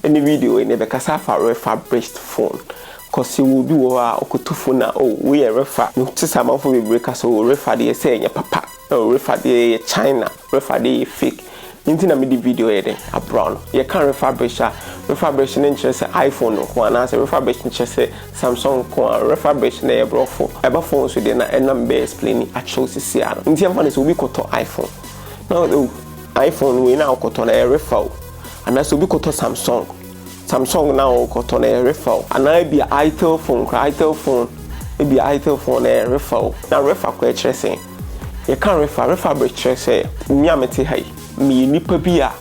any video in the Bekasa for refurbished phone. Cause you will do a phone now. Oh, we are refer. No, to some of we break us. Oh, refer the say your papa. Oh, refer the China. Refer the fake. Into the video here, a brown. You can't refurbish interest iPhone one as a refurbish interest Samsung refurbish na brofo. Ever phones with the number explaining at shows here. In the one is we got to iPhone. Now the iPhone we now got on a refurb. And that's we got to Samsung now got on a refurb. And I be iTel phone, it be iTel phone a refurb. Now refurb question. You can't refurbish say me ameti high. Me nipa bia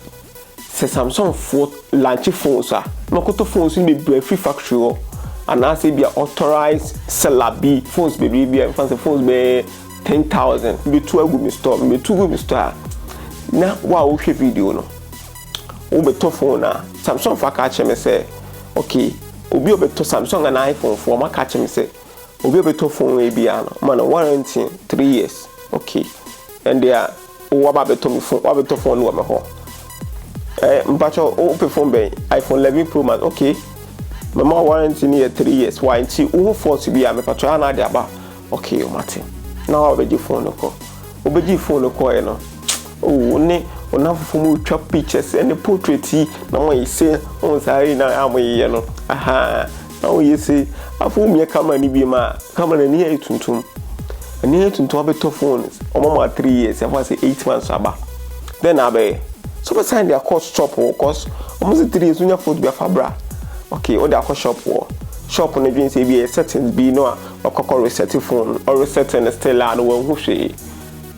se Samsung for launch phones no koto phones ni be free factory and I say be authorized seller be phones be fancy phones be 10,000 be 2 go me store be 2 go me store na wa wo hwe video no wo be to phone na Samsung fa ka che me say okay obi obeto Samsung and iPhone for ma ka che me say obi obeto phone e bia no man warranty 3 years okay and they are what about the phone? What about the phone? What about mpacho open phone be iPhone 11 Pro Max okay. My mom warranty near 3 years. Why? Until who force to be a me mpacho na dey about okay o mate. Now obeji phone ko. Obeji phone ko e no. Oh ne ona fufu mu twa pictures and the portrait na mo say on say na amoye no. Aha. Na o yesi afu mi camera ni bi ma camera ni e tuntum. And you to better phones or 3 years, I was 8 months about. Then I be so sign their cost shop or cost almost 3 years when your food be a fabra. Okay, or their cost shop on the jeans be a settings be no or cocker reset phone or reset and still and one who she.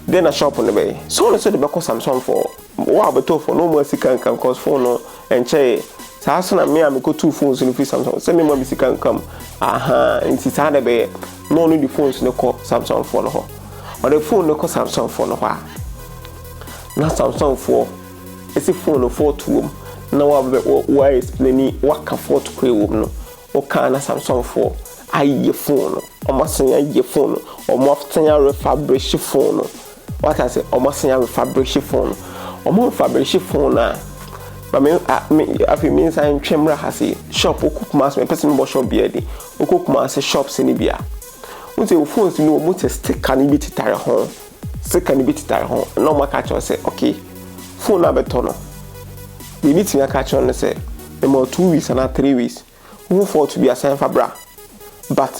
Then a shop on the bay. So let's say the back of Samsung for what better for no more can cost phone and che. So I saw me I go 2 phones in the Samsung. Send me more can come. Aha, and it's hard be no need the phones no call Samsung phone ho. Or the phone no call Samsung phone ho. Na Samsung 4. It's a phone no 4 to them. Now why explain what can 4 to create no. O can Samsung 4. Aye phone. O must say aye phone. O must say refurbished phone. What I say o must say refurbished phone. O must refurbish phone na. But I feel means I'm chamber has a shop or cook mass, my person was shop beardy, or cook mass shops in Ibia. Once your phones know what a stick can be to tire home, stick can be to tire home. No more catch on say, okay, phone number tono. We need to catch on and say, no more 2 weeks and not 3 weeks. Who for to be assigned for bra. But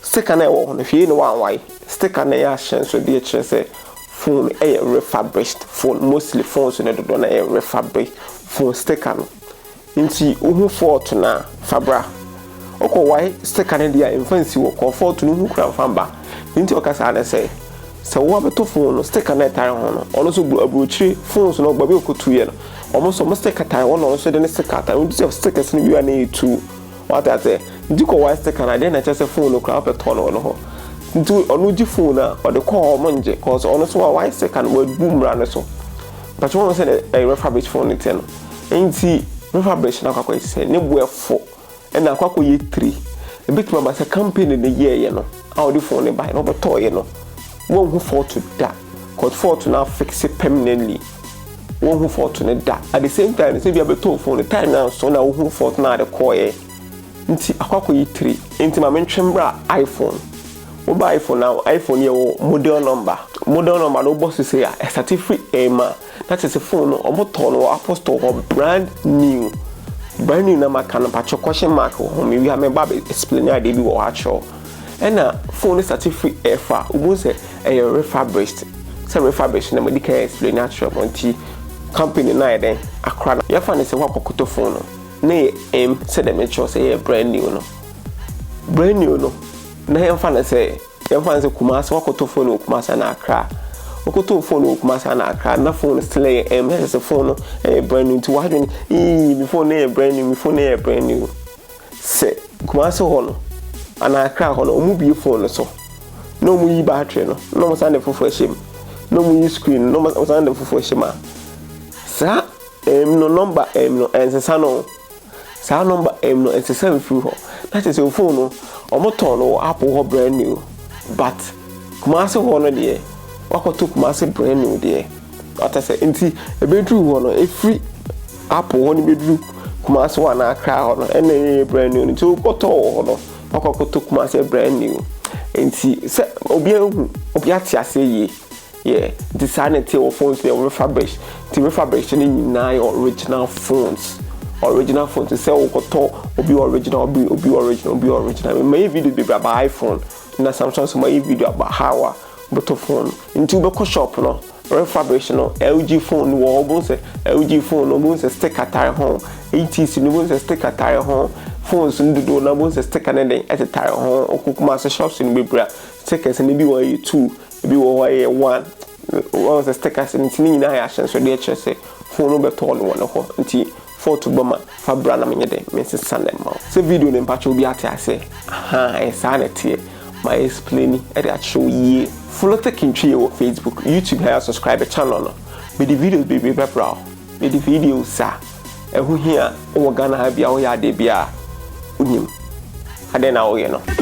stick an hour if you know why, stick an air chance with the chance say, phone a refurbished phone, mostly phones in the don a refurbished. Phone sticker no nti who for to na fabra oko why sticker no dia infancy wo comfort no hu kran famba nti okasa na say so wo beto phone no sticker na tare ho no ono so abrochiri phones no gba be okotu ye no omo so mo sticker tare wo no so de ne sticker tare we do stickers no bi na etu what I say nti ko why sticker na de na chese phone no kran beto no ho nti ono ji phone na o de call mo nje cause ono so why sticker no boom ra no so but you want to say a refurbished phone it no enti refurbish na kwakwa say ne bo efo e na kwakwa ye 3 e bitima ba say company ne ye no how the phone buy no beto ye no won hu for to da cause for to now fix it permanently won hu for to ne da at the same time say bia beto phone the time now so na hu for na the call ye nti akwakwa ye 3 enti ma mentwembra iPhone wo buy iPhone now iPhone ye model number no boss say a certificate ema that is a phone or motor or apostle or brand new na makana pacho question mark or me we have me explain how they be or actual and phone certificate efa we say a refurbished say refurbished na me can explain actual monty company na then akra ya fa say wa kokoto phone na say dem make sure say brand new no na ya fa say kumasa wa kokoto phone kumasa na akra okoto phone kumasa na akra na phone still has a phone brand new to what before na brand new say kumasa hono ana akra hono omu bi phone so no mu yi battery no mo sande fufu ehim no mu yi screen no mo sande fufu ehim sa no number no ensesa no sa number no ensesa mfi ho that is your phone no omoto no Apple ho brand new but kumasa hono de wakoto kumasa brand new there what I say nti e bedru ho no e free Apple ho ni bedru Kumasi one Accra ho no ene brand new nti koto ho no akokoto Kumasi brand new nti se obi ate ase ye yeah design it your phones they refurbish the refurbish ni na original phones say okoto obi original my video be about iPhone na Samsung so my video about how but phone into be shop no refurbish no LG phone wo obo say LG phone obo say sticker tire home ATC no obo say sticker tire home phones ndudo na obo say sticker na den at tire home okukuma say shops ni bebra stickers ni bi wo 2 bi wo 1 was the stickers in Tina Ashes so dear Chessy phone over tall one of her photo bomber for Brana Minade Mrs. Sunday Mount. So video in patch will be at I say aha sanity my explaining at show ye follow the country or Facebook YouTube here subscribe a channel with the videos be brow with the videos sir and who here or Ghana have your yard de bia unim and then I'll